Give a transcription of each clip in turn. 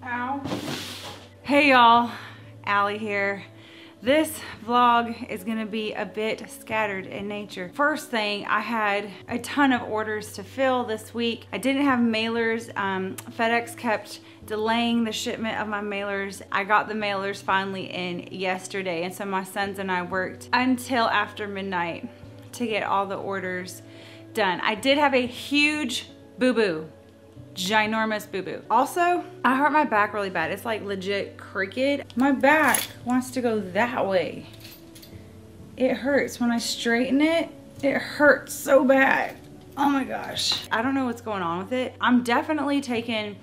Ow. Hey y'all, Allie here. This vlog is gonna be a bit scattered in nature. First thing, I had a ton of orders to fill this week. I didn't have mailers. FedEx kept delaying the shipment of my mailers. I got the mailers finally in yesterday, and so my sons and I worked until after midnight to get all the orders done. I did have a huge boo-boo. Ginormous boo-boo. Also, I hurt my back really bad. It's like legit crooked. My back wants to go that way. It hurts. When I straighten it, it hurts so bad. Oh my gosh. I don't know what's going on with it. I'm definitely taking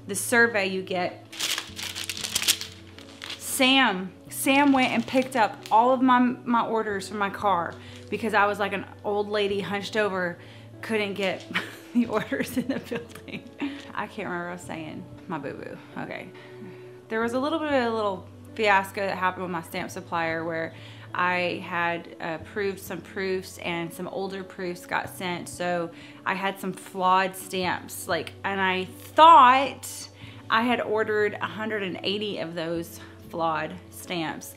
the survey you get. Sam went and picked up all of my orders from my car because I was like an old lady hunched over, couldn't get the orders in the building. I can't remember what I was saying. My boo-boo. Okay. There was a little bit of a little fiasco that happened with my stamp supplier where I had approved some proofs and some older proofs got sent. So I had some flawed stamps. And I thought I had ordered 180 of those flawed stamps,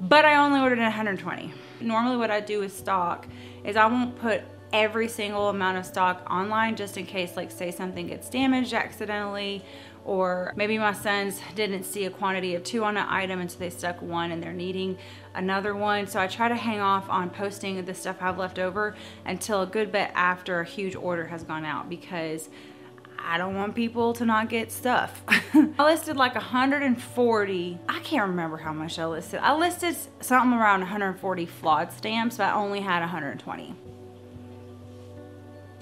but I only ordered 120. Normally what I do with stock is I won't put every single amount of stock online just in case, like, say something gets damaged accidentally, or maybe my sons didn't see a quantity of 2 on an item and so they stuck 1 and they're needing another one. So I try to hang off on posting the stuff I've left over until a good bit after a huge order has gone out, because I don't want people to not get stuff. I listed like 140, I can't remember how much I listed. I listed something around 140 flawed stamps, but I only had 120.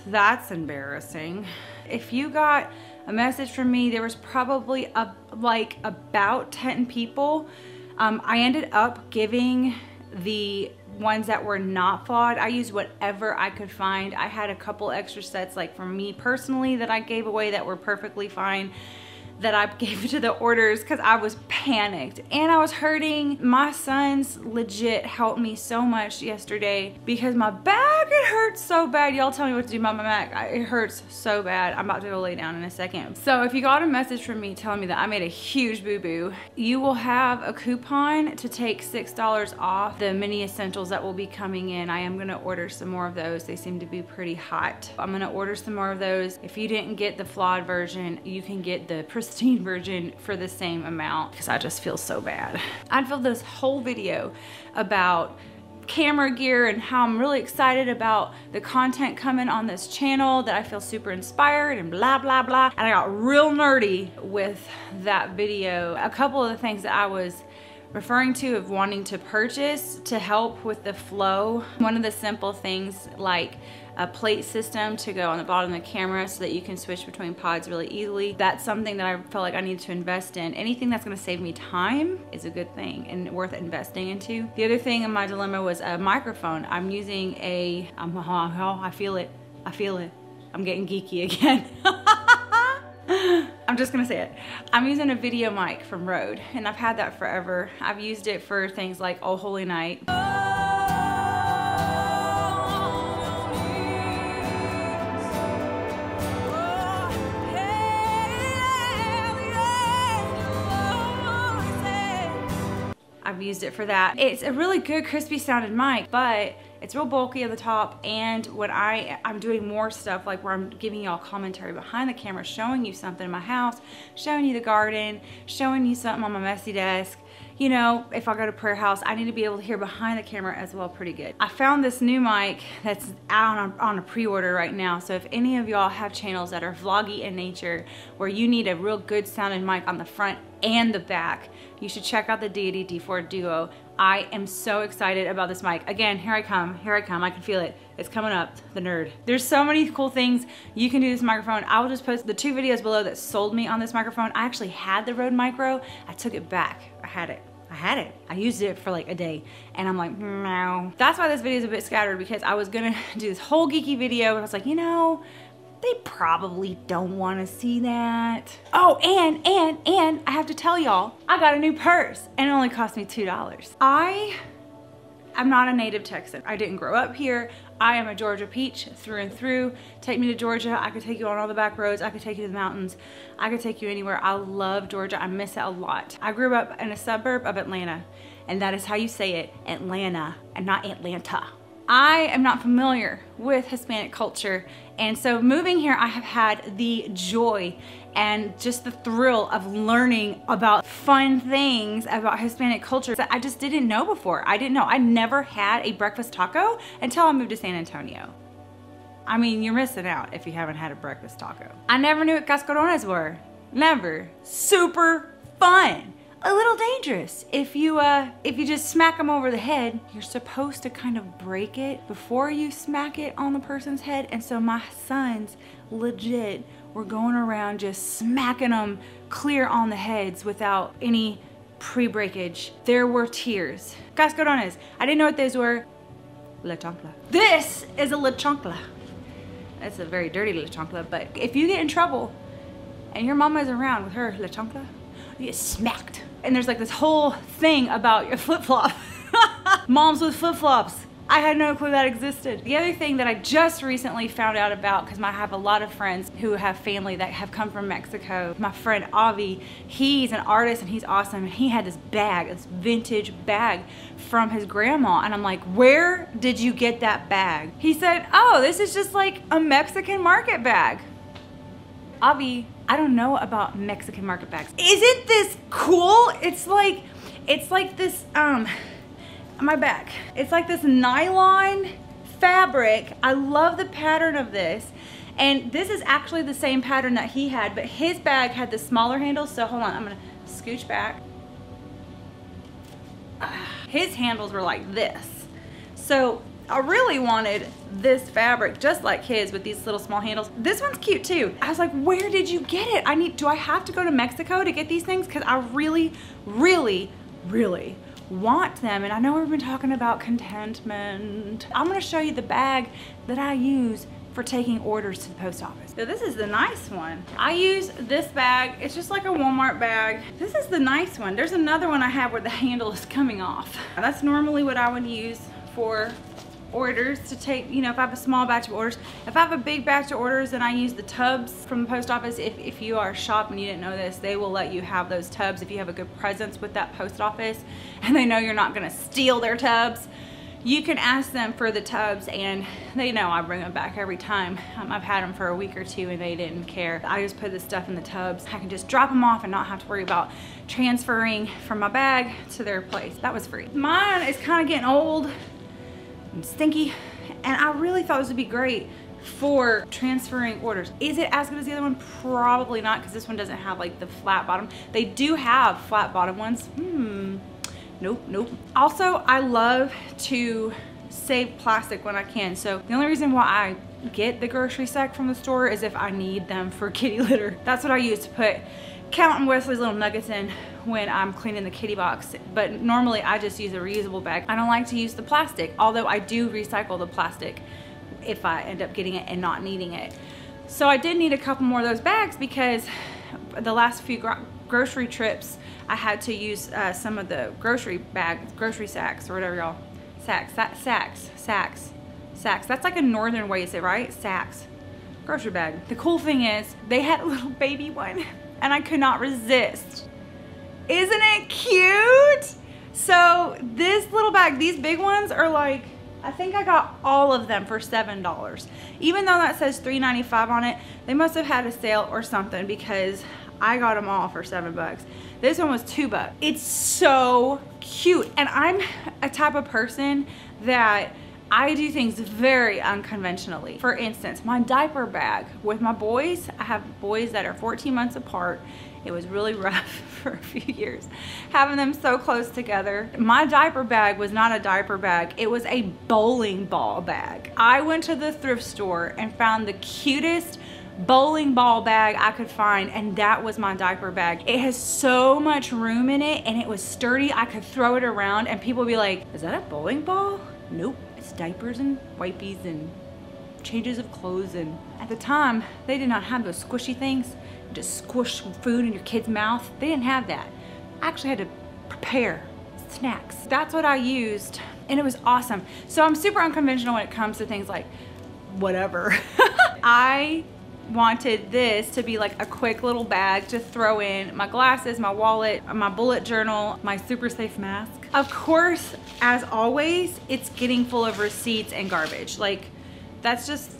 That's embarrassing. If you got a message from me, there was probably about 10 people. I ended up giving the ones that were not flawed. I used whatever I could find. I had a couple extra sets, like for me personally, that I gave away that were perfectly fine, that I gave to the orders because I was panicked and I was hurting. My sons legit helped me so much yesterday because my back, it hurts so bad. Y'all tell me what to do about my back. It hurts so bad. I'm about to go lay down in a second. So if you got a message from me telling me that I made a huge boo-boo, you will have a coupon to take $6 off the mini essentials that will be coming in. I am gonna order some more of those. They seem to be pretty hot. I'm gonna order some more of those. If you didn't get the flawed version, you can get the pristine version for the same amount, because I just feel so bad. I filmed this whole video about camera gear and how I'm really excited about the content coming on this channel, that I feel super inspired and blah blah blah, and I got real nerdy with that video. A couple of the things that I was referring to of wanting to purchase to help with the flow, one of the simple things like a plate system to go on the bottom of the camera so that you can switch between pods really easily. That's something that I felt like I need to invest in. Anything that's gonna save me time is a good thing and worth investing into. The other thing in my dilemma was a microphone. I'm using I feel it. I'm getting geeky again. I'm just gonna say it. I'm using a video mic from Rode, and I've had that forever. I've used it for things like Oh Holy Night. I've used it for that. It's a really good crispy sounding mic, but it's real bulky at the top, and when I'm doing more stuff like where I'm giving y'all commentary behind the camera, showing you something in my house, showing you the garden, showing you something on my messy desk, you know, if I go to prayer house, I need to be able to hear behind the camera as well pretty good. I found this new mic that's out on a pre-order right now, so if any of y'all have channels that are vloggy in nature where you need a real good sounding mic on the front and the back, you should check out the Diety D4 Duo. I am so excited about this mic. Again, here I come, I can feel it. It's coming up, the nerd. There's so many cool things you can do with this microphone. I will just post the 2 videos below that sold me on this microphone. I actually had the Rode Micro. I took it back. I had it. I used it for like a day and I'm like, no. That's why this video is a bit scattered, because I was gonna do this whole geeky video and I was like, you know, they probably don't want to see that. Oh, and I have to tell y'all, I got a new purse and it only cost me $2. I I'm not a native Texan. I didn't grow up here. I am a Georgia peach through and through. Take me to Georgia. I could take you on all the back roads. I could take you to the mountains. I could take you anywhere. I love Georgia. I miss it a lot. I grew up in a suburb of Atlanta, and that is how you say it, Atlanta, and not Atlanta. I am not familiar with Hispanic culture, and so moving here, I have had the joy and just the thrill of learning about fun things about Hispanic culture that I just didn't know before. I didn't know. I never had a breakfast taco until I moved to San Antonio. I mean, you're missing out if you haven't had a breakfast taco. I never knew what cascarones were. Never. Super fun. A little dangerous. If you just smack them over the head, you're supposed to kind of break it before you smack it on the person's head. And so my sons legit were going around just smacking them clear on the heads without any pre-breakage. There were tears. Cascarones. I didn't know what those were. La chancla. This is a la chancla. That's a very dirty la chancla, but if you get in trouble and your mama is around with her la chancla, you get smacked. And there's like this whole thing about your flip-flop. Moms with flip-flops. I had no clue that existed. The other thing that I just recently found out about, because I have a lot of friends who have family that have come from Mexico. My friend Avi, he's an artist and he's awesome. And he had this bag, this vintage bag from his grandma. And I'm like, where did you get that bag? He said, oh, this is just like a Mexican market bag. Avi, I don't know about Mexican market bags. Isn't this cool? It's like this, my back. It's like this nylon fabric. I love the pattern of this. And this is actually the same pattern that he had, but his bag had the smaller handles. So hold on, I'm gonna scooch back. His handles were like this. So I really wanted this fabric just like his with these little small handles. This one's cute too. I was like, where did you get it? Do I have to go to Mexico to get these things? Because I really, really, really want them. And I know we've been talking about contentment. I'm gonna show you the bag that I use for taking orders to the post office. So this is the nice one. I use this bag. It's just like a Walmart bag. This is the nice one. There's another one I have where the handle is coming off. That's normally what I would use for orders to take, you know, if I have a small batch of orders. If I have a big batch of orders, then I use the tubs from the post office. If you are a shop and you didn't know this, they will let you have those tubs if you have a good presence with that post office and they know you're not gonna steal their tubs. You can ask them for the tubs and they know I bring them back every time. I've had them for a week or two and they didn't care. I just put this stuff in the tubs. I can just drop them off and not have to worry about transferring from my bag to their place. That was free. Mine is kind of getting old and stinky, and I really thought this would be great for transferring orders. Is it as good as the other one? Probably not, because this one doesn't have like the flat bottom. They do have flat bottom ones. Nope, nope. Also, I love to save plastic when I can. So the only reason why I get the grocery sack from the store is if I need them for kitty litter. That's what I use to put Count and Wesley's little nuggets in when I'm cleaning the kitty box, but normally I just use a reusable bag. I don't like to use the plastic, although I do recycle the plastic if I end up getting it and not needing it. So I did need a couple more of those bags because the last few grocery trips I had to use some of the grocery sacks or whatever y'all. Sacks. That's like a northern way to say, right? Sacks. Grocery bag. The cool thing is they had a little baby one and I could not resist. Isn't it cute? So this little bag, these big ones are like, I think I got all of them for $7. Even though that says $3.95 on it, they must have had a sale or something because I got them all for $7. This one was $2. It's so cute. And I'm a type of person that I do things very unconventionally. For instance, my diaper bag with my boys, I have boys that are 14 months apart. It was really rough for a few years, having them so close together. My diaper bag was not a diaper bag, it was a bowling ball bag. I went to the thrift store and found the cutest bowling ball bag I could find, and that was my diaper bag. It has so much room in it and it was sturdy. I could throw it around and people would be like, is that a bowling ball? Nope, it's diapers and wipies and changes of clothes. And at the time, they did not have those squishy things. Just squish food in your kid's mouth. They didn't have that. I actually had to prepare snacks. That's what I used and it was awesome. So I'm super unconventional when it comes to things like whatever. I wanted this to be like a quick little bag to throw in my glasses, my wallet, my bullet journal, my super safe mask. Of course, as always, it's getting full of receipts and garbage. Like that's just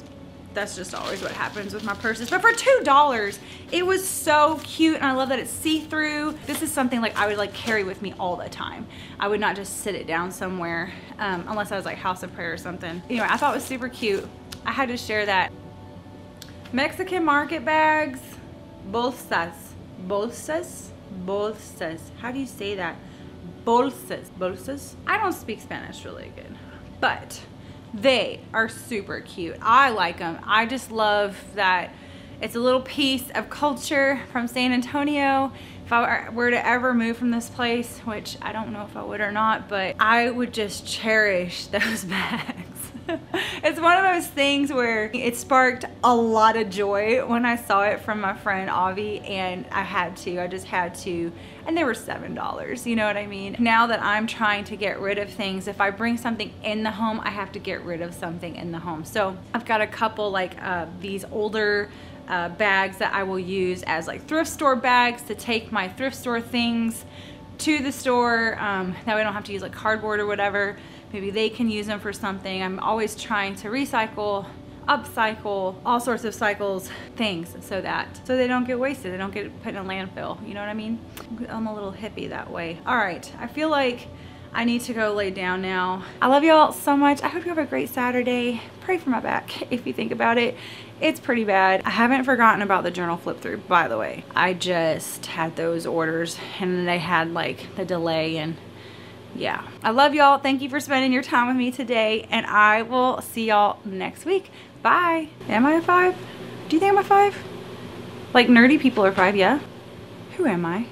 always what happens with my purses. But for $2, it was so cute, and I love that it's see-through. This is something like I would like carry with me all the time. I would not just sit it down somewhere unless I was like house of prayer or something. Anyway, I thought it was super cute. I had to share that. Mexican market bags, bolsas, bolsas, bolsas. How do you say that? Bolsas, bolsas. I don't speak Spanish really good, but they are super cute. I like them. I just love that it's a little piece of culture from San Antonio. If I were to ever move from this place, which I don't know if I would or not, but I would just cherish those bags. It's one of those things where it sparked a lot of joy when I saw it from my friend Avi, and I just had to, and they were $7, you know what I mean? Now that I'm trying to get rid of things, if I bring something in the home, I have to get rid of something in the home. So I've got a couple like these older bags that I will use as like thrift store bags to take my thrift store things to the store. That way I don't have to use like cardboard or whatever. Maybe they can use them for something. I'm always trying to recycle, upcycle, all sorts of cycles, things so they don't get wasted. They don't get put in a landfill. You know what I mean? I'm a little hippie that way. All right, I feel like I need to go lay down now. I love y'all so much. I hope you have a great Saturday. Pray for my back if you think about it. It's pretty bad. I haven't forgotten about the journal flip through, by the way. I just had those orders and they had like the delay, and yeah. I love y'all. Thank you for spending your time with me today, and I will see y'all next week. Bye. Am I a 5? Do you think I'm a 5? Like nerdy people are 5, yeah? Who am I?